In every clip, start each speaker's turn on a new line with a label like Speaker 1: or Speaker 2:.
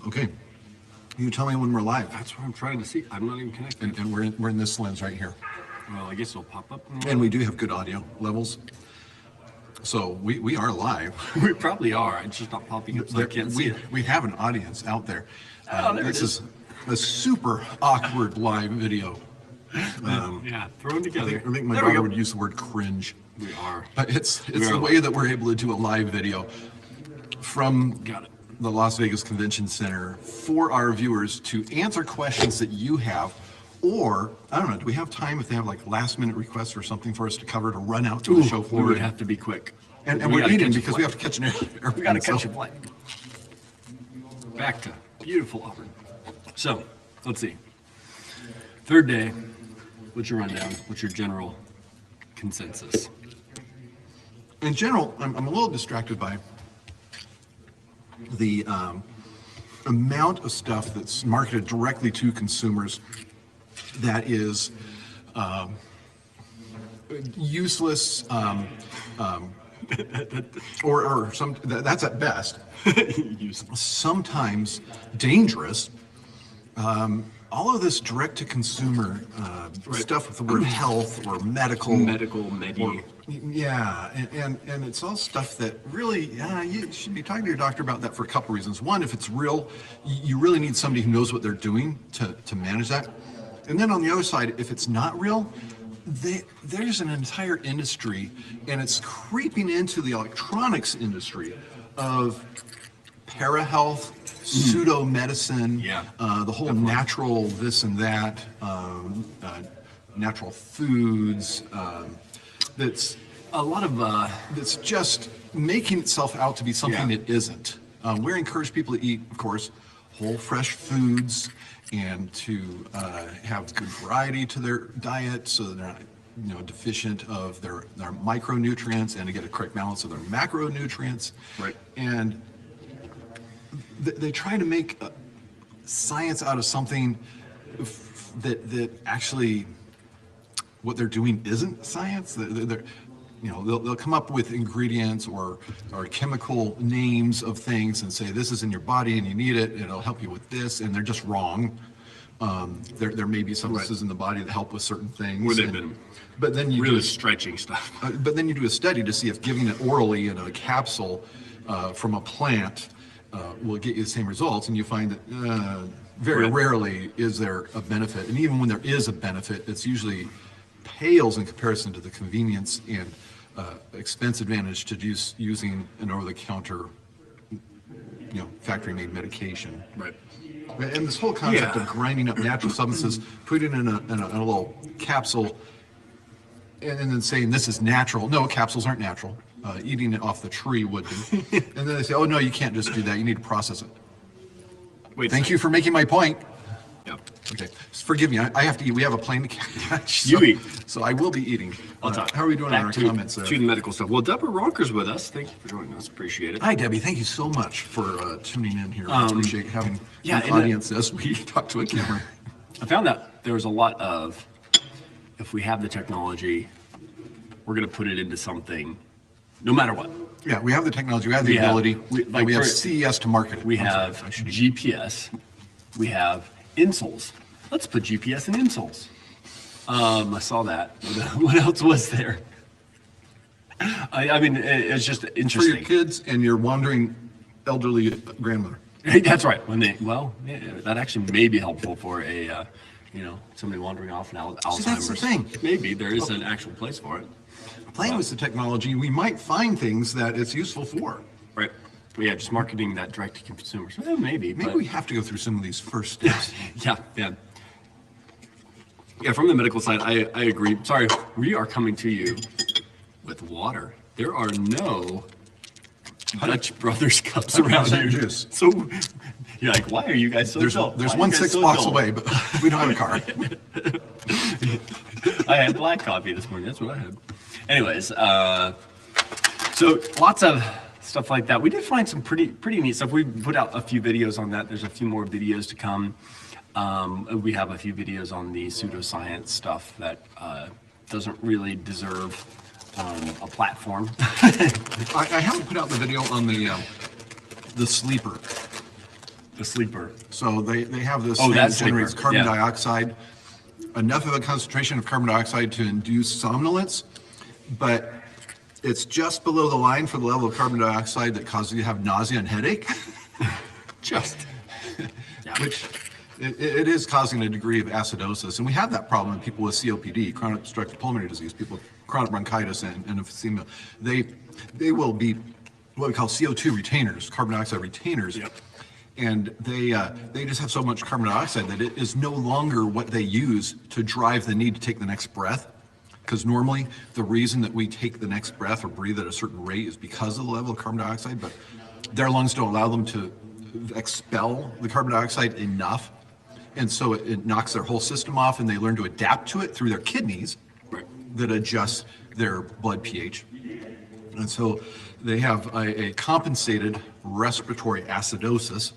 Speaker 1: Okay. You tell me when we're live.
Speaker 2: That's what I'm trying to see. I'm not even connected.
Speaker 1: And we're in this lens right here.
Speaker 2: Well, I guess it'll pop up.
Speaker 1: And we do have good audio levels. So we are live.
Speaker 2: We probably are. It's just not popping up, so I can't see it.
Speaker 1: We have an audience out there.
Speaker 2: There
Speaker 1: this
Speaker 2: it is.
Speaker 1: A super awkward live video.
Speaker 2: Yeah, thrown together.
Speaker 1: I think my
Speaker 2: There we
Speaker 1: daughter
Speaker 2: go.
Speaker 1: would use the word cringe.
Speaker 2: We are.
Speaker 1: But it's
Speaker 2: We
Speaker 1: the
Speaker 2: are
Speaker 1: way that we're able to do a live video from
Speaker 2: Got it.
Speaker 1: the Las Vegas Convention Center for our viewers to answer questions that you have. Or, I don't know, do we have time if they have like last minute requests or something for us to cover to run out to the show
Speaker 2: We
Speaker 1: floor?
Speaker 2: would have to be quick.
Speaker 1: And
Speaker 2: We
Speaker 1: we're
Speaker 2: gotta
Speaker 1: eating
Speaker 2: catch a
Speaker 1: because we
Speaker 2: flight.
Speaker 1: have to catch an airplane.
Speaker 2: We got to catch
Speaker 1: so-
Speaker 2: a flight. Back to beautiful Auburn. So, let's see. Third day. What's your rundown? What's your general consensus?
Speaker 1: In general, I'm a little distracted by the amount of stuff that's marketed directly to consumers that is useless or some that's at best sometimes dangerous. All of this direct-to-consumer stuff with the word health or medical,
Speaker 2: Medi.
Speaker 1: yeah, and it's all stuff that really, you should be talking to your doctor about that for a couple reasons. One, if it's real, you really need somebody who knows what they're doing to manage that. And then on the other side, if it's not real, there's an entire industry, and it's creeping into the electronics industry of parahealth, pseudo-medicine, the whole natural this and that, natural foods, that's
Speaker 2: A lot of
Speaker 1: that's just making itself out to be something it isn't. We encourage people to eat, of course, whole fresh foods and to have good variety to their diet so they're not deficient of their micronutrients and to get a correct balance of their macronutrients.
Speaker 2: Right.
Speaker 1: And they try to make science out of something that actually what they're doing isn't science. They'll come up with ingredients or chemical names of things and say this is in your body and you need it and it'll help you with this, and they're just wrong. There may be substances in the body that help with certain things.
Speaker 2: Where they've been
Speaker 1: but then you
Speaker 2: really stretching stuff.
Speaker 1: but then you do a study to see if giving it orally in a capsule from a plant will get you the same results, and you find that very rarely is there a benefit. And even when there is a benefit, it's usually pales in comparison to the convenience and expense advantage to using an over-the-counter, factory-made medication.
Speaker 2: Right.
Speaker 1: And this whole concept of grinding up natural substances, putting it in a little capsule, and then saying this is natural. No, capsules aren't natural. Eating it off the tree would be. And then they say, oh no, you can't just do that. You need to process it.
Speaker 2: Wait.
Speaker 1: Thank you for making my point.
Speaker 2: Yeah.
Speaker 1: Okay, forgive me. I have to eat. We have a plane to catch.
Speaker 2: You eat.
Speaker 1: So I will be eating.
Speaker 2: I'll talk.
Speaker 1: How are we doing on our
Speaker 2: to,
Speaker 1: comments there?
Speaker 2: To the medical stuff. Well, Deborah Ronker's with us. Thank you for joining us. Appreciate it.
Speaker 1: Hi, Debbie. Thank you so much for tuning in here. I appreciate having
Speaker 2: yeah,
Speaker 1: an audience as we talk to a camera.
Speaker 2: I found that there was a lot of, if we have the technology, we're going to put it into something, no matter what.
Speaker 1: Yeah, we have the technology. We have the
Speaker 2: We have-
Speaker 1: ability.
Speaker 2: we-
Speaker 1: and
Speaker 2: like
Speaker 1: we have
Speaker 2: for-
Speaker 1: CES to market it.
Speaker 2: We
Speaker 1: I'm sorry,
Speaker 2: have
Speaker 1: I should-
Speaker 2: GPS. We have insoles. Let's put GPS in insoles. I saw that. What else was there? I mean, it's just
Speaker 1: for
Speaker 2: interesting.
Speaker 1: your kids and your wandering elderly grandmother.
Speaker 2: That's right. That actually may be helpful for a, somebody wandering off an Alzheimer's.
Speaker 1: See, that's the thing.
Speaker 2: Maybe there is an actual place for it.
Speaker 1: Playing with the technology, we might find things that it's useful for.
Speaker 2: Right. Yeah, just marketing that direct to consumers. Maybe.
Speaker 1: Maybe
Speaker 2: but,
Speaker 1: we have to go through some of these first steps.
Speaker 2: Yeah. Yeah, from the medical side, I agree. Sorry, we are coming to you with water. There are no Dutch Brothers cups around
Speaker 1: 100%
Speaker 2: here.
Speaker 1: juice.
Speaker 2: So you're like, why are you guys so dull?
Speaker 1: There's
Speaker 2: Why are you
Speaker 1: one
Speaker 2: guys
Speaker 1: 6
Speaker 2: so
Speaker 1: blocks
Speaker 2: dull?
Speaker 1: away, but we don't have a car.
Speaker 2: I had black coffee this morning. That's what I had. Anyways, so lots of stuff like that. We did find some pretty neat stuff. We put out a few videos on that. There's a few more videos to come. We have a few videos on the pseudoscience stuff that doesn't really deserve a platform.
Speaker 1: I haven't put out the video on the sleeper.
Speaker 2: The sleeper.
Speaker 1: So they have this
Speaker 2: Oh,
Speaker 1: thing
Speaker 2: that
Speaker 1: that generates
Speaker 2: sleeper,
Speaker 1: carbon
Speaker 2: yeah.
Speaker 1: dioxide, enough of a concentration of carbon dioxide to induce somnolence, but it's just below the line for the level of carbon dioxide that causes you to have nausea and headache.
Speaker 2: Just. Yeah.
Speaker 1: Which it is causing a degree of acidosis. And we have that problem in people with COPD, chronic obstructive pulmonary disease, people with chronic bronchitis and emphysema. They will be what we call CO2 retainers, carbon dioxide retainers.
Speaker 2: Yep.
Speaker 1: And they just have so much carbon dioxide that it is no longer what they use to drive the need to take the next breath. Because normally the reason that we take the next breath or breathe at a certain rate is because of the level of carbon dioxide, but their lungs don't allow them to expel the carbon dioxide enough. And so it knocks their whole system off, and they learn to adapt to it through their kidneys that adjust their blood pH. And so they have a compensated respiratory acidosis,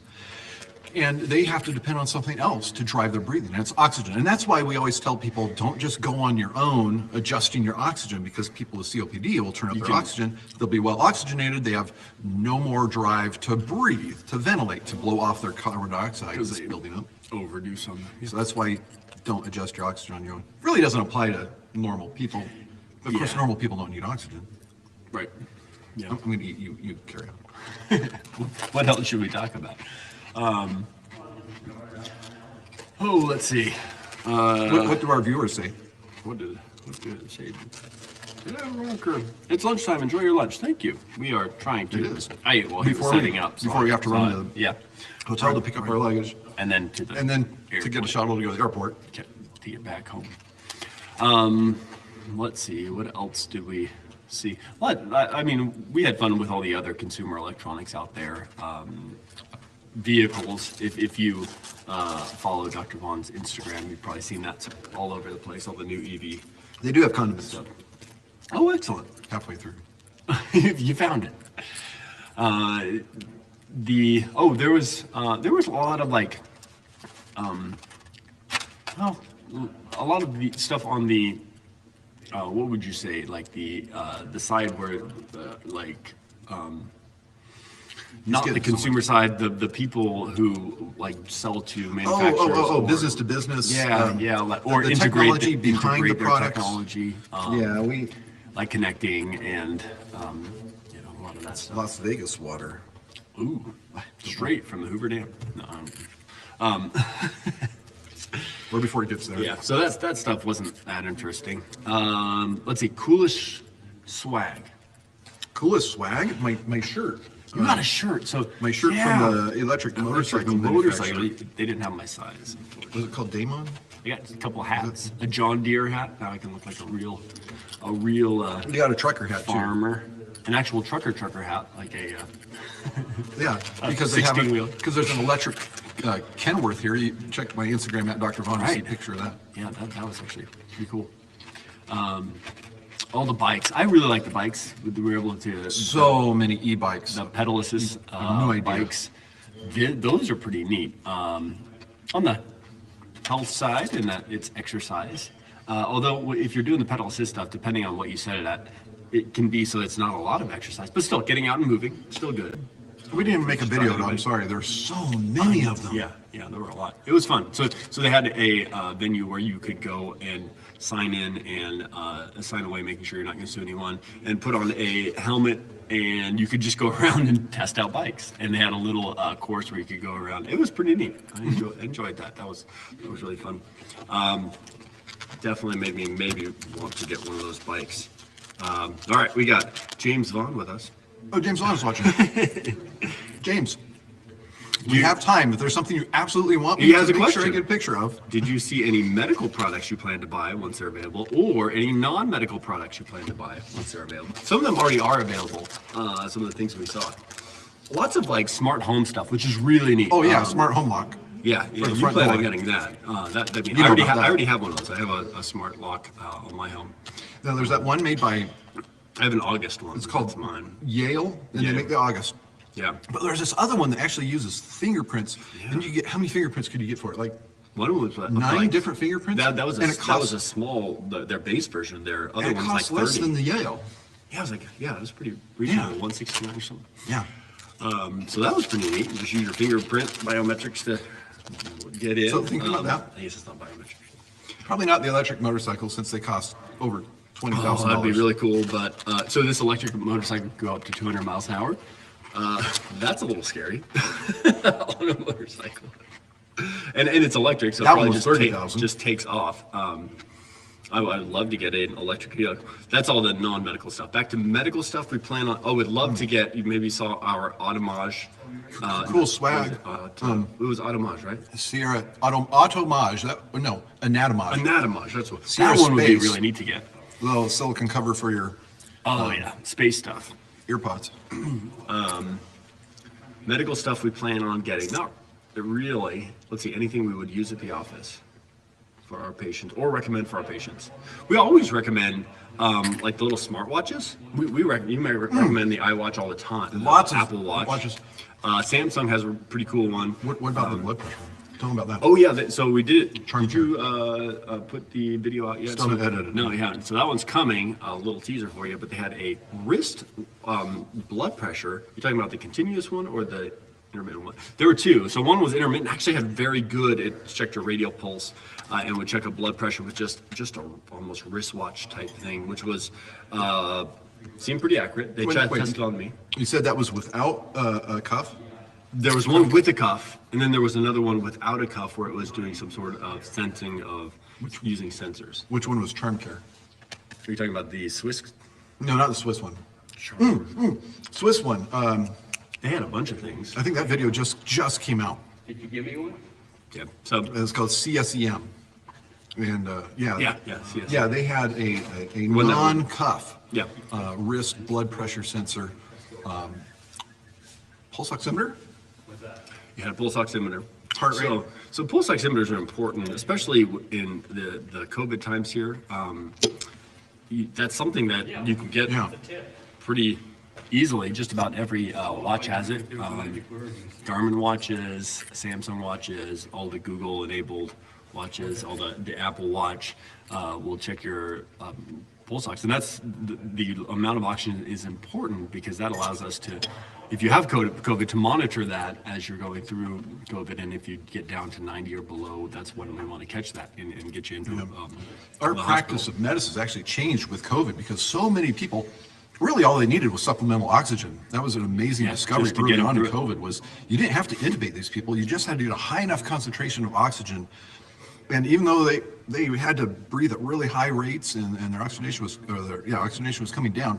Speaker 1: and they have to depend on something else to drive their breathing, and it's oxygen. And that's why we always tell people, don't just go on your own adjusting your oxygen, because people with COPD will turn up their oxygen. They'll be well oxygenated. They have no more drive to breathe, to ventilate, to blow off their carbon dioxide that's building up.
Speaker 2: Overdue something.
Speaker 1: So that's why you don't adjust your oxygen on your own. Really doesn't apply to normal people. Of course,
Speaker 2: Yeah.
Speaker 1: normal people don't need oxygen.
Speaker 2: Right. Yeah.
Speaker 1: I'm going to eat you. You carry on.
Speaker 2: What else should we talk about? Let's see.
Speaker 1: What do our viewers say?
Speaker 2: What did it say? It's lunchtime. Enjoy your lunch. Thank you. We are trying to.
Speaker 1: It is.
Speaker 2: He was setting up.
Speaker 1: Before we have to run to the
Speaker 2: yeah,
Speaker 1: hotel to pick up our luggage,
Speaker 2: and then to the
Speaker 1: and then to get a shuttle to go to the airport.
Speaker 2: to get back home. Let's see. What else did we see? I mean, we had fun with all the other consumer electronics out there. Vehicles. If you follow Dr. Vaughn's Instagram, you've probably seen that all over the place. All the new EV
Speaker 1: They do have condiments
Speaker 2: stuff. Oh, excellent.
Speaker 1: halfway through.
Speaker 2: You found it. There was a lot of like, a lot of the stuff on the, what would you say, like the side where not
Speaker 1: get
Speaker 2: the consumer side, the people who like sell to manufacturers.
Speaker 1: Oh,
Speaker 2: or-
Speaker 1: business to business.
Speaker 2: Or
Speaker 1: the
Speaker 2: integrate
Speaker 1: technology behind
Speaker 2: integrate
Speaker 1: the
Speaker 2: their
Speaker 1: products.
Speaker 2: technology.
Speaker 1: We
Speaker 2: Like connecting and a lot of that stuff.
Speaker 1: Las Vegas water.
Speaker 2: Ooh, straight from the Hoover Dam. No,
Speaker 1: Or before it gets there.
Speaker 2: yeah, so that stuff wasn't that interesting. Let's see, coolest swag.
Speaker 1: Coolest swag? My shirt.
Speaker 2: You got a shirt, so
Speaker 1: My shirt from the electric motorcycle manufacturer.
Speaker 2: They didn't have my size.
Speaker 1: Was it called Damon?
Speaker 2: I got a couple hats, a John Deere hat. Now I can look like a real
Speaker 1: You got a trucker hat too.
Speaker 2: farmer. An actual trucker hat, like a.
Speaker 1: Yeah, because they have
Speaker 2: 16-wheel.
Speaker 1: because there's an electric Kenworth here. You check my Instagram at Dr. Vaughn to see a
Speaker 2: Right.
Speaker 1: picture of that.
Speaker 2: Yeah, that was actually pretty cool. All the bikes. I really like the bikes. We were able to
Speaker 1: So many e-bikes.
Speaker 2: the pedal assist
Speaker 1: No idea.
Speaker 2: bikes. Those are pretty neat. On the health side, in that it's exercise. Although if you're doing the pedal assist stuff, depending on what you set it at, it can be so it's not a lot of exercise, but still getting out and moving, still good.
Speaker 1: We didn't even make a video, though. I'm sorry. There's so many of them.
Speaker 2: Yeah, there were a lot. It was fun. So they had a venue where you could go and sign in and sign away, making sure you're not going to sue anyone, and put on a helmet, and you could just go around and test out bikes. And they had a little course where you could go around. It was pretty neat. I enjoyed that. That was really fun. Definitely made me maybe want to get one of those bikes. All right, we got James Vaughn with us.
Speaker 1: Oh, James Vaughn is watching. James, we have time. If there's something you absolutely want me
Speaker 2: He has
Speaker 1: to
Speaker 2: a
Speaker 1: make sure I
Speaker 2: question.
Speaker 1: get a picture of.
Speaker 2: Did you see any medical products you plan to buy once they're available, or any non-medical products you plan to buy once they're available? Some of them already are available. Some of the things we saw. Lots of like smart home stuff, which is really neat.
Speaker 1: Oh, yeah, smart home lock.
Speaker 2: Yeah,
Speaker 1: the
Speaker 2: you
Speaker 1: front
Speaker 2: plan on
Speaker 1: door.
Speaker 2: getting that. I
Speaker 1: You know about that.
Speaker 2: I already have one of those. I have a smart lock on my home.
Speaker 1: Now, there's that one made by
Speaker 2: I have an August one.
Speaker 1: It's called
Speaker 2: That's mine.
Speaker 1: Yale, and
Speaker 2: Yeah.
Speaker 1: they make the August.
Speaker 2: Yeah.
Speaker 1: But there's this other one that actually uses fingerprints. And you get, how many fingerprints could you get for it? Like
Speaker 2: One was like,
Speaker 1: 9 different fingerprints?
Speaker 2: That was
Speaker 1: And it
Speaker 2: that was
Speaker 1: costs-
Speaker 2: a small their base version. Their other
Speaker 1: and it
Speaker 2: one's like
Speaker 1: costs less
Speaker 2: 30.
Speaker 1: than the Yale.
Speaker 2: Yeah, I was like, it was pretty reasonable,
Speaker 1: Yeah.
Speaker 2: 169 or something.
Speaker 1: Yeah.
Speaker 2: So that was pretty neat. Just use your fingerprint biometrics to get in.
Speaker 1: So think about that.
Speaker 2: I guess it's not biometrics.
Speaker 1: Probably not the electric motorcycle since they cost over $20,000.
Speaker 2: That'd be really cool. But so this electric motorcycle could go up to 200 miles an hour. That's a little scary on a motorcycle. And it's electric, so it
Speaker 1: That
Speaker 2: probably
Speaker 1: one was
Speaker 2: just,
Speaker 1: 30,000.
Speaker 2: just takes off. I'd love to get an electric vehicle. That's all the non-medical stuff. Back to medical stuff, we plan on. Oh, we'd love to get. You maybe saw our Automage.
Speaker 1: Cool swag.
Speaker 2: It was Automage, right?
Speaker 1: Sierra Automage. Anatomage.
Speaker 2: Anatomage. That's what.
Speaker 1: Sierra
Speaker 2: That one would be
Speaker 1: Space.
Speaker 2: really neat to get.
Speaker 1: Little silicone cover for your
Speaker 2: Oh yeah, space stuff.
Speaker 1: earpods.
Speaker 2: Medical stuff we plan on getting. Not really. Let's see, anything we would use at the office for our patients or recommend for our patients. We always recommend like the little smartwatches. You may recommend the iWatch all the time.
Speaker 1: Lots of
Speaker 2: Apple Watch.
Speaker 1: watches.
Speaker 2: Samsung has a pretty cool one.
Speaker 1: What about the blood pressure? Tell them about that.
Speaker 2: Oh yeah, so we did it.
Speaker 1: Charm
Speaker 2: Did you put the video out yet?
Speaker 1: Still haven't edited it.
Speaker 2: No, you haven't. So that one's coming. A little teaser for you. But they had a wrist blood pressure. You're talking about the continuous one or the intermittent one? There were two. So one was intermittent. Actually had very good. It checked your radial pulse and would check a blood pressure with just a almost wristwatch type thing, which was seemed pretty accurate. They tested on me.
Speaker 1: You said that was without a cuff?
Speaker 2: There was one with a cuff, and then there was another one without a cuff where it was doing some sort of sensing of using sensors.
Speaker 1: Which one was Charm Care?
Speaker 2: Are you talking about the Swiss?
Speaker 1: No, not the Swiss one. Swiss one.
Speaker 2: They had a bunch of things.
Speaker 1: I think that video just came out.
Speaker 3: Did you give me one?
Speaker 2: Yeah. So
Speaker 1: It's called CSEM. And
Speaker 2: yeah.
Speaker 1: yeah, they had a
Speaker 2: One that-
Speaker 1: non-cuff
Speaker 2: Yeah.
Speaker 1: wrist blood pressure sensor, pulse oximeter.
Speaker 2: You had a pulse oximeter.
Speaker 1: Heart rate.
Speaker 2: So pulse oximeters are important, especially in the COVID times here. That's something that you can get
Speaker 1: Yeah.
Speaker 2: pretty easily. Just about every watch has it. Garmin watches, Samsung watches, all the Google-enabled watches, all the Apple Watch will check your pulse ox, and that's the amount of oxygen is important because that allows us to, if you have COVID, to monitor that as you're going through COVID, and if you get down to 90 or below, that's when we want to catch that and get you into
Speaker 1: Our
Speaker 2: the
Speaker 1: practice
Speaker 2: hospital.
Speaker 1: of medicine has actually changed with COVID because so many people, really all they needed was supplemental oxygen. That was an amazing
Speaker 2: Yeah,
Speaker 1: discovery
Speaker 2: just to
Speaker 1: early
Speaker 2: get them
Speaker 1: on in
Speaker 2: through it.
Speaker 1: COVID was you didn't have to intubate these people. You just had to get a high enough concentration of oxygen. And even though they had to breathe at really high rates and their oxygenation was coming down,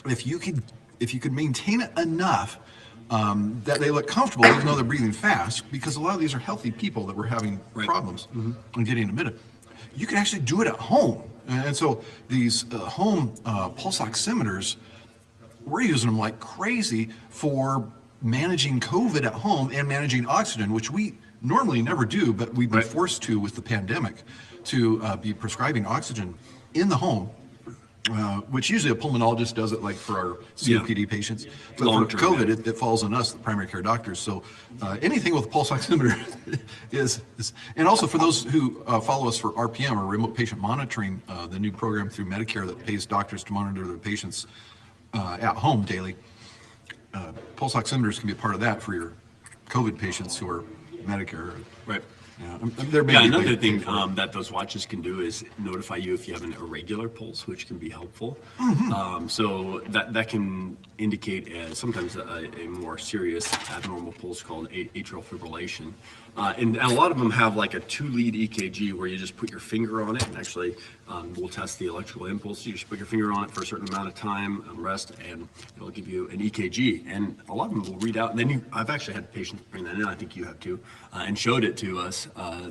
Speaker 1: if you could maintain it enough that they look comfortable even though they're breathing fast, because a lot of these are healthy people that were having problems and getting admitted, you can actually do it at home. And so these home pulse oximeters, we're using them like crazy for managing COVID at home and managing oxygen, which we normally never do, but we've been forced to with the pandemic to be prescribing oxygen in the home, which usually a pulmonologist does it like for our COPD patients. But for
Speaker 2: Long-term,
Speaker 1: COVID, it falls on us, the primary care doctors. So anything with a pulse oximeter is, and also for those who follow us for RPM or remote patient monitoring, the new program through Medicare that pays doctors to monitor their patients at home daily. Pulse oximeters can be a part of that for your COVID patients who are Medicare.
Speaker 2: Right.
Speaker 1: Yeah, they're
Speaker 2: Yeah,
Speaker 1: maybe
Speaker 2: another
Speaker 1: paid
Speaker 2: thing
Speaker 1: for it.
Speaker 2: that those watches can do is notify you if you have an irregular pulse, which can be helpful. So that can indicate sometimes a more serious abnormal pulse called atrial fibrillation. And a lot of them have like a 2-lead EKG where you just put your finger on it, and actually we'll test the electrical impulse. You just put your finger on it for a certain amount of time, rest, and it'll give you an EKG. And a lot of them will read out. And then I've actually had patients bring that in, I think you have too, and showed it to us,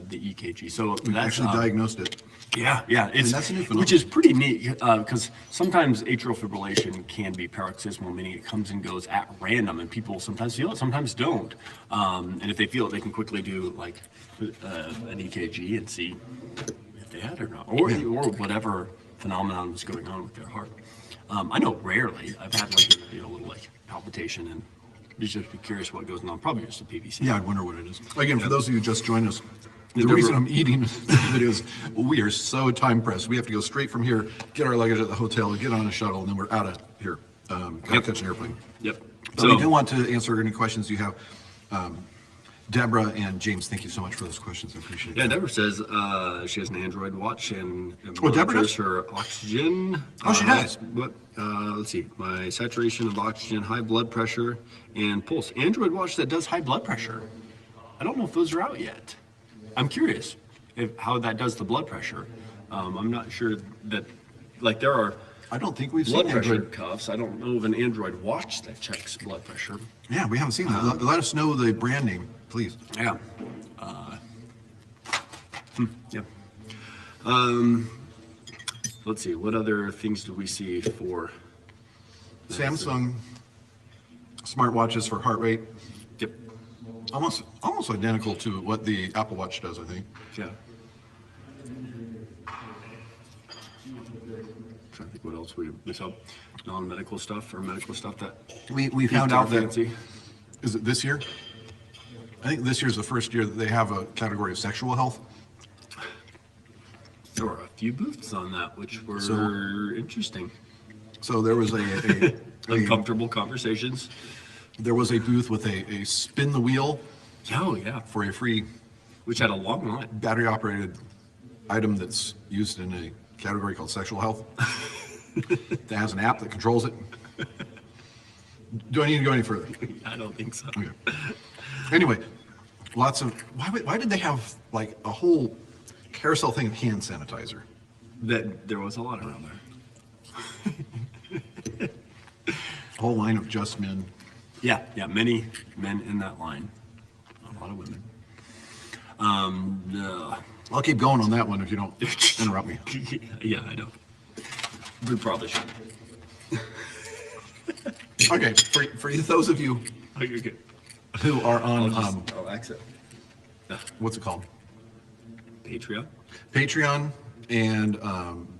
Speaker 2: the EKG. So
Speaker 1: We
Speaker 2: that's
Speaker 1: actually diagnosed it.
Speaker 2: yeah, it's
Speaker 1: that's a new phenomenon.
Speaker 2: which is pretty neat because sometimes atrial fibrillation can be paroxysmal, meaning it comes and goes at random, and people sometimes feel it, sometimes don't. And if they feel it, they can quickly do like an EKG and see if they had it or not, or whatever phenomenon was going on with their heart. I know rarely I've had like a little like palpitation, and you just be curious what goes on. Probably just a PVC.
Speaker 1: Yeah, I'd wonder what it is. Again, for those of you who just joined us, the
Speaker 2: Never-
Speaker 1: reason I'm eating this video is we are so time pressed. We have to go straight from here, get our luggage at the hotel, get on a shuttle, and then we're out of here gotta catch an airplane.
Speaker 2: Yep.
Speaker 1: So we do want to answer any questions you have. Deborah and James, thank you so much for those questions. I appreciate it.
Speaker 2: Yeah, Deborah says she has an Android watch and
Speaker 1: Deborah
Speaker 2: monitors
Speaker 1: does?
Speaker 2: her oxygen.
Speaker 1: Oh, she does?
Speaker 2: Let's see, my saturation of oxygen, high blood pressure, and pulse. Android watch that does high blood pressure. I don't know if those are out yet. I'm curious how that does the blood pressure. I'm not sure that, like, there are
Speaker 1: I don't think we've
Speaker 2: blood
Speaker 1: seen
Speaker 2: pressure
Speaker 1: Android.
Speaker 2: cuffs. I don't know of an Android watch that checks blood pressure.
Speaker 1: Yeah, we haven't seen that. Let us know the brand name, please.
Speaker 2: Yeah. Yeah. Let's see. What other things do we see for
Speaker 1: Samsung smartwatches for heart rate,
Speaker 2: Yep.
Speaker 1: almost identical to what the Apple Watch does, I think.
Speaker 2: Yeah. Trying to think what else we saw. Non-medical stuff or medical stuff that
Speaker 1: We found out that,
Speaker 2: fancy.
Speaker 1: is it this year? I think this year's the first year that they have a category of sexual health.
Speaker 2: There were a few booths on that, which were interesting.
Speaker 1: So there was a
Speaker 2: Uncomfortable conversations.
Speaker 1: there was a booth with a spin the wheel
Speaker 2: Oh yeah,
Speaker 1: for a free
Speaker 2: which had a long line.
Speaker 1: battery operated item that's used in a category called sexual health. That has an app that controls it. Do I need to go any further?
Speaker 2: I don't think so.
Speaker 1: Okay. Anyway, lots of why did they have like a whole carousel thing of hand sanitizer?
Speaker 2: That there was a lot around there.
Speaker 1: A whole line of just men.
Speaker 2: Yeah, many men in that line. A lot of women.
Speaker 1: I'll keep going on that one if you don't interrupt me.
Speaker 2: Yeah, I know. We probably should.
Speaker 1: Okay, for those of you
Speaker 2: Oh, you're good.
Speaker 1: who are on
Speaker 2: I'll exit.
Speaker 1: what's it called?
Speaker 2: Patreon.
Speaker 1: Patreon and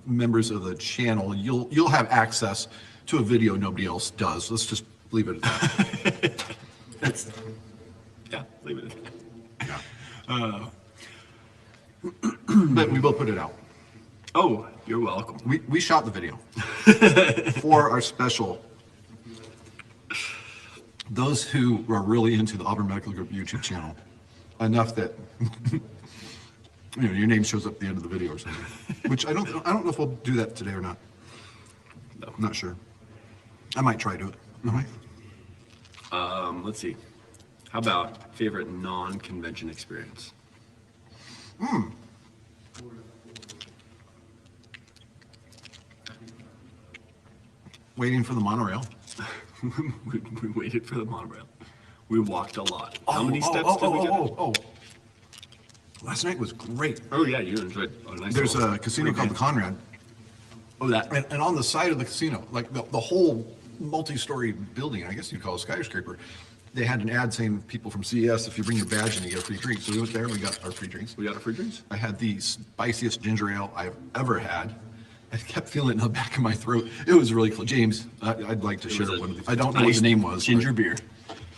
Speaker 1: members of the channel, you'll have access to a video nobody else does. Let's just leave it at that.
Speaker 2: Yeah, leave it.
Speaker 1: Yeah. But we will put it out.
Speaker 2: Oh, you're welcome.
Speaker 1: We shot the video for our special. Those who are really into the Auburn Medical Group YouTube channel, enough that your name shows up at the end of the video or something. Which I don't know if we'll do that today or not.
Speaker 2: No.
Speaker 1: I'm not sure. I might try to do it. I might.
Speaker 2: Let's see. How about favorite non-convention experience?
Speaker 1: Waiting for the monorail.
Speaker 2: we waited for the monorail. We walked a lot. How many steps did we get?
Speaker 1: Last night was great.
Speaker 2: Oh yeah, you enjoyed a nice.
Speaker 1: There's
Speaker 2: little
Speaker 1: a casino called the
Speaker 2: weekend.
Speaker 1: Conrad,
Speaker 2: Oh, that.
Speaker 1: and on the side of the casino, like the whole multi-story building, I guess you'd call it a skyscraper, they had an ad saying people from CES, if you bring your badge in, you get a free drink. So we went there and we got our free drinks.
Speaker 2: We got a free drinks.
Speaker 1: I had the spiciest ginger ale I've ever had. I kept feeling it in the back of my throat. It was really cool. James, I'd like to share
Speaker 2: was a
Speaker 1: one of these. I don't know what the name was.
Speaker 2: Ginger beer.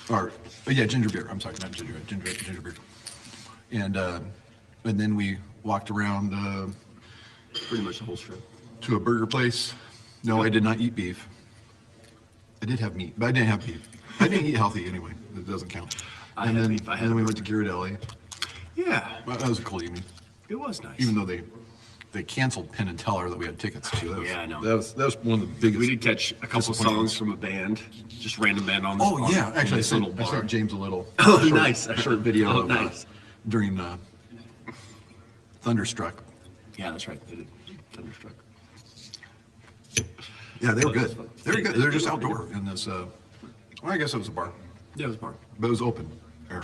Speaker 1: Yeah, ginger beer. I'm sorry, not ginger ale, ginger beer. And then we walked around
Speaker 2: Pretty much the whole strip.
Speaker 1: to a burger place. No, I did not eat beef. I did have meat, but I didn't have beef. I didn't eat healthy anyway. It doesn't count.
Speaker 2: I
Speaker 1: And
Speaker 2: had
Speaker 1: then,
Speaker 2: beef. I had
Speaker 1: and then we
Speaker 2: a
Speaker 1: went to Ghirardelli.
Speaker 2: Yeah,
Speaker 1: Well, that was a cool evening,
Speaker 2: it was nice.
Speaker 1: even though they canceled Penn and Teller that we had tickets to. That was,
Speaker 2: Yeah, I know.
Speaker 1: That was one of the biggest.
Speaker 2: We did catch a couple
Speaker 1: disappointments.
Speaker 2: songs from a band, just random band on the
Speaker 1: Oh yeah, actually, I
Speaker 2: this little
Speaker 1: sent
Speaker 2: bar.
Speaker 1: James a little.
Speaker 2: Oh,
Speaker 1: short,
Speaker 2: nice.
Speaker 1: A short video
Speaker 2: Oh,
Speaker 1: of,
Speaker 2: nice.
Speaker 1: during Thunderstruck.
Speaker 2: Yeah, that's right. They did Thunderstruck.
Speaker 1: Yeah, they were
Speaker 2: Oh, that's
Speaker 1: good.
Speaker 2: fun.
Speaker 1: They were good.
Speaker 2: They
Speaker 1: They're just
Speaker 2: were
Speaker 1: outdoor in this. Well, I guess it was a bar,
Speaker 2: Yeah, it was a bar.
Speaker 1: but it was open air.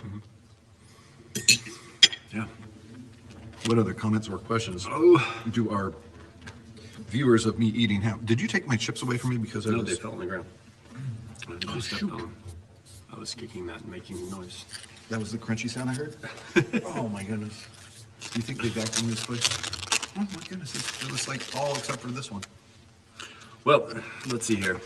Speaker 2: Yeah.
Speaker 1: What other comments or questions
Speaker 2: Oh,
Speaker 1: do our viewers of me eating have? Did you take my chips away from me because I
Speaker 2: no, they
Speaker 1: was?
Speaker 2: fell on the ground. I just stepped on them. I was kicking that and making noise.
Speaker 1: That was the crunchy sound I heard. Oh my goodness! Do you think they vacuumed this place? Oh my goodness! It was like all except for this one.
Speaker 2: Well, let's see here.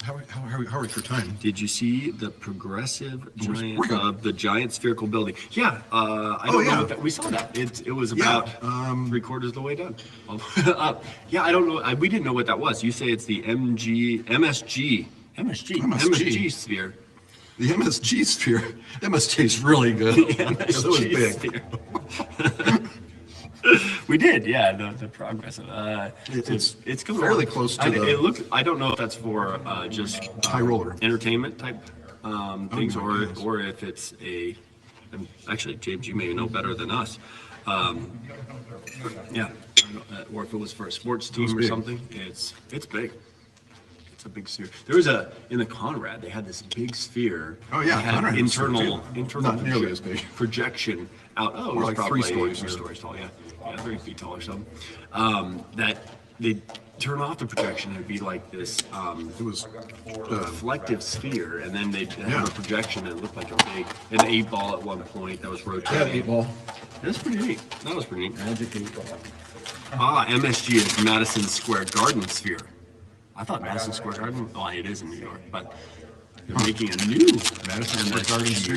Speaker 1: How are we for time?
Speaker 2: Did you see the progressive
Speaker 1: We're
Speaker 2: giant
Speaker 1: good.
Speaker 2: of the giant spherical building? Yeah, I don't know
Speaker 1: yeah.
Speaker 2: what that, we saw that. It was
Speaker 1: Yeah,
Speaker 2: about 3/4 of the way done. All the way up. Yeah, I don't know. We didn't know what that was. You say it's the MSG sphere.
Speaker 1: The MSG sphere. MSG is really good. Because it was
Speaker 2: MSG
Speaker 1: big.
Speaker 2: sphere. We did, yeah. The progress of it's coming
Speaker 1: fairly
Speaker 2: along.
Speaker 1: close to the-
Speaker 2: It looks. I don't know if that's for just
Speaker 1: High roller.
Speaker 2: entertainment type things,
Speaker 1: my goodness.
Speaker 2: or if it's a. Actually, James, you may know better than us. Yeah, or if it was for a sports team or
Speaker 1: big.
Speaker 2: something. It's big. It's a big sphere. There was in the Conrad. They had this big sphere.
Speaker 1: Oh, yeah,
Speaker 2: They had
Speaker 1: Conrad was
Speaker 2: internal
Speaker 1: too. Not nearly as big.
Speaker 2: projection out. Oh, it
Speaker 1: More
Speaker 2: was
Speaker 1: like
Speaker 2: probably
Speaker 1: 3 stories.
Speaker 2: 3 stories tall. Yeah, 3 feet tall or something. That they turn off the projection. It'd be like this
Speaker 1: It was.
Speaker 2: reflective sphere, and then they'd have
Speaker 1: Yeah.
Speaker 2: a projection and it looked like an 8-ball at one point that was rotating.
Speaker 1: ball.
Speaker 2: That's pretty neat. That was pretty neat.
Speaker 1: Magic 8-ball.
Speaker 2: MSG is Madison Square Garden sphere. I thought Madison Square Garden. Oh, it is in New York, but they're making a new
Speaker 1: Madison Square Garden sphere.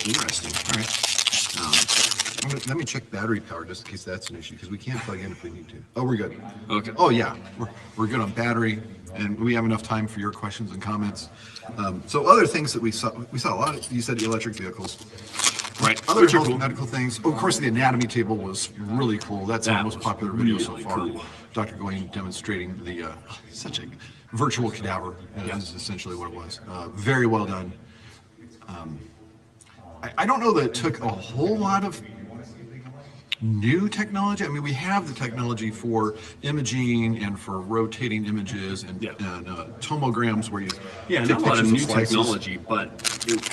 Speaker 2: Interesting.
Speaker 1: All right. Let me check battery power just in case that's an issue, because we can't plug in if we need to. Oh, we're good.
Speaker 2: Okay.
Speaker 1: Oh, yeah, we're good on battery, and we have enough time for your questions and comments. So other things that we saw a lot of, you said electric vehicles.
Speaker 2: Right.
Speaker 1: Other
Speaker 2: Which are
Speaker 1: health
Speaker 2: cool.
Speaker 1: medical things. Oh, of course, the anatomy table was really cool. That's our
Speaker 2: That
Speaker 1: most
Speaker 2: was
Speaker 1: popular video so
Speaker 2: really
Speaker 1: far.
Speaker 2: cool.
Speaker 1: Dr. Goying demonstrating the such a virtual cadaver. Is essentially what it was. Very well done. I don't know that it took a whole lot of new technology. I mean, we have the technology for imaging and for rotating images and,
Speaker 2: Yeah.
Speaker 1: tomograms where you
Speaker 2: Yeah,
Speaker 1: take
Speaker 2: not a lot of
Speaker 1: pictures
Speaker 2: new
Speaker 1: slices.
Speaker 2: technology, but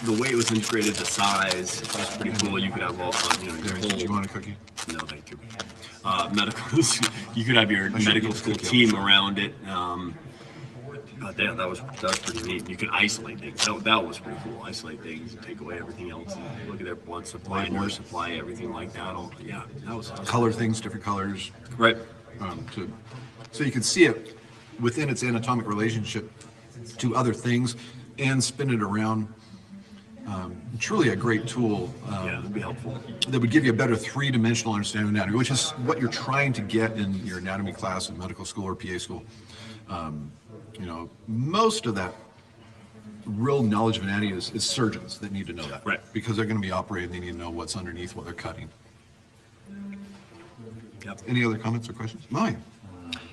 Speaker 2: the way it was integrated, the size was pretty cool. You could have all, your
Speaker 1: Did you
Speaker 2: whole.
Speaker 1: want a cookie?
Speaker 2: No, thank you. Medical. You could have your
Speaker 1: should
Speaker 2: medical
Speaker 1: eat
Speaker 2: school
Speaker 1: cookie
Speaker 2: team around it. Yeah, that was pretty neat. You could isolate things. That was pretty cool. Isolate things and take away everything else. And look at their blood supply, nerve supply, everything like that. Yeah, that was awesome.
Speaker 1: Color things, different colors.
Speaker 2: Right.
Speaker 1: So you can see it within its anatomic relationship to other things and spin it around. Truly a great tool
Speaker 2: Yeah, that'd be helpful.
Speaker 1: that would give you a better three-dimensional understanding of anatomy, which is what you're trying to get in your anatomy class in medical school or PA school. Most of that real knowledge of anatomy is surgeons that need to know that.
Speaker 2: Right.
Speaker 1: Because they're going to be operating, they need to know what's underneath what they're cutting.
Speaker 2: Yep.
Speaker 1: Any other comments or questions? Mine.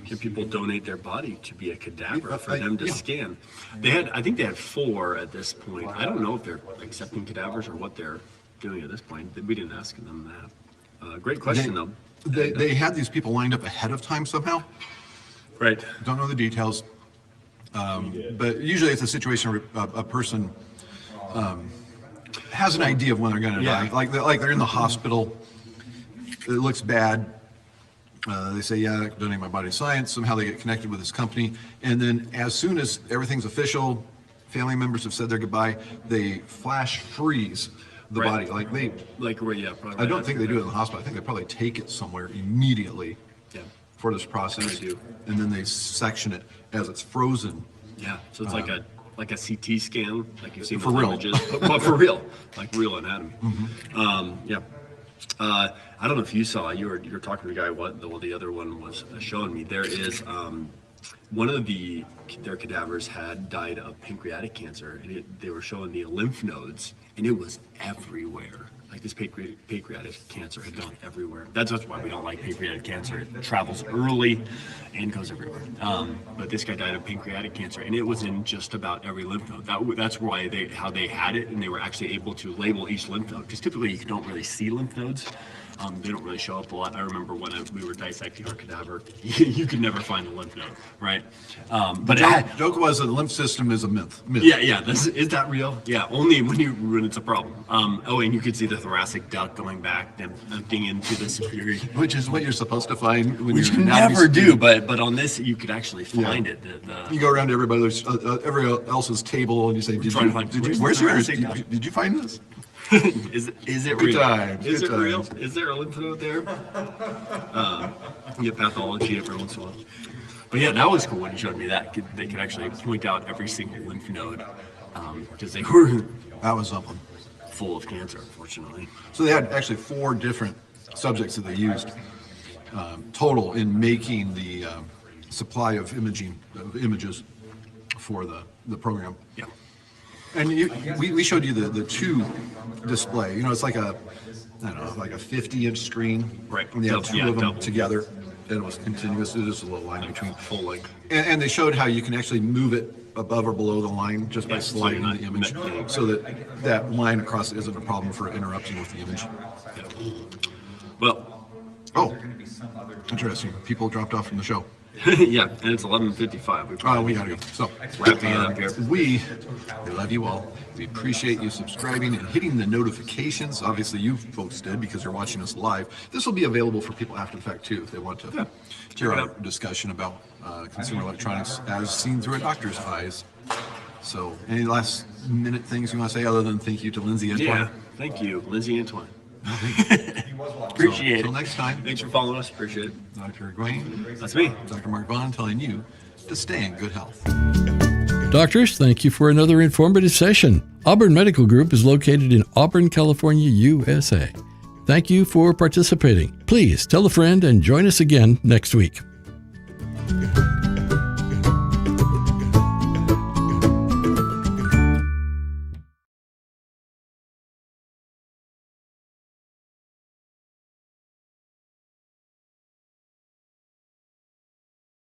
Speaker 2: Can people donate their body to be a cadaver for
Speaker 1: I-
Speaker 2: them to
Speaker 1: yeah.
Speaker 2: scan? I think they had 4 at this point. I don't know if they're accepting cadavers or what they're doing at this point. We didn't ask them that. Great question, though.
Speaker 1: They had these people lined up ahead of time somehow.
Speaker 2: Right.
Speaker 1: Don't know the details. But usually it's a situation where a person has an idea of when they're going to
Speaker 2: Yeah.
Speaker 1: die. Like they're in the hospital. It looks bad. They say, yeah, I can donate my body to science. Somehow they get connected with this company. And then as soon as everything's official, family members have said their goodbye, they flash freeze the
Speaker 2: Right.
Speaker 1: body.
Speaker 2: Probably.
Speaker 1: I don't think they do it in the hospital. I think they probably take it somewhere immediately
Speaker 2: Yeah.
Speaker 1: for this process.
Speaker 2: They do.
Speaker 1: And then they section it as it's frozen.
Speaker 2: Yeah. So it's like a CT scan, like you've seen
Speaker 1: For
Speaker 2: those
Speaker 1: real.
Speaker 2: images, but for real, like real anatomy. Yeah. I don't know if you saw. You were talking to the guy. The other one was showing me. There is one of their cadavers had died of pancreatic cancer, and they were showing the lymph nodes, and it was everywhere. Like this pancreatic cancer had gone everywhere. That's why we don't like pancreatic cancer. It travels early and goes everywhere. But this guy died of pancreatic cancer, and it was in just about every lymph node. That's why how they had it, and they were actually able to label each lymph node. Because typically you don't really see lymph nodes. They don't really show up a lot. I remember when we were dissecting our cadaver, you could never find a lymph node, right? But
Speaker 1: Joke was that the lymph system is a myth.
Speaker 2: yeah. Is that real? Yeah, only when it's a problem. And you could see the thoracic duct going back, then emptying into the superior.
Speaker 1: Which is what you're supposed to find when
Speaker 2: Which
Speaker 1: you're
Speaker 2: you
Speaker 1: an anatomy
Speaker 2: never do,
Speaker 1: student.
Speaker 2: but on this you could actually find it.
Speaker 1: You go around to everybody else's table and you say,
Speaker 2: trying to find-
Speaker 1: where's yours?
Speaker 2: thoracic duct?"
Speaker 1: Did you find this?
Speaker 2: Is it
Speaker 1: Good
Speaker 2: real?
Speaker 1: times,
Speaker 2: Is
Speaker 1: good
Speaker 2: it real?
Speaker 1: times.
Speaker 2: Is there a lymph node there? You get pathology every once in a while. But yeah, that was cool when he showed me that. They could actually point out every single lymph node because they were
Speaker 1: That was something.
Speaker 2: full of cancer, unfortunately.
Speaker 1: So they had actually 4 different subjects that they used total in making the supply of images for the program.
Speaker 2: Yeah.
Speaker 1: And we showed you the 2 display. It's like a 50-inch screen.
Speaker 2: Right.
Speaker 1: And they had 2 of them
Speaker 2: double.
Speaker 1: together. And it was continuous. There's just a little line between.
Speaker 2: Full length.
Speaker 1: And they showed how you can actually move it above or below the line just by
Speaker 2: Yeah, so
Speaker 1: sliding
Speaker 2: you're not-
Speaker 1: the image, so that line across isn't a problem for interrupting with the image.
Speaker 2: Well,
Speaker 1: Oh, interesting. People dropped off from the show.
Speaker 2: yeah, and it's 11:55.
Speaker 1: We gotta go. So,
Speaker 2: Wrapping it up here.
Speaker 1: we love you all. We appreciate you subscribing and hitting the notifications. Obviously, you folks did because you're watching us live. This will be available for people after the fact too, if they want to hear
Speaker 2: Check it
Speaker 1: our
Speaker 2: out.
Speaker 1: discussion about consumer electronics as seen through a doctor's eyes. So, any last minute things you want to say other than thank you to Lindsay and
Speaker 2: Yeah, thank you, Lindsay Antoine. Appreciate
Speaker 1: Until
Speaker 2: it.
Speaker 1: next time,
Speaker 2: Thanks for following us. Appreciate it.
Speaker 1: Dr. Gawain,
Speaker 2: That's me.
Speaker 1: Dr. Mark Vaughn telling you to stay in good health.
Speaker 3: Doctors, thank you for another informative session. Auburn Medical Group is located in Auburn, California, USA. Thank you for participating. Please tell a friend and join us again next week.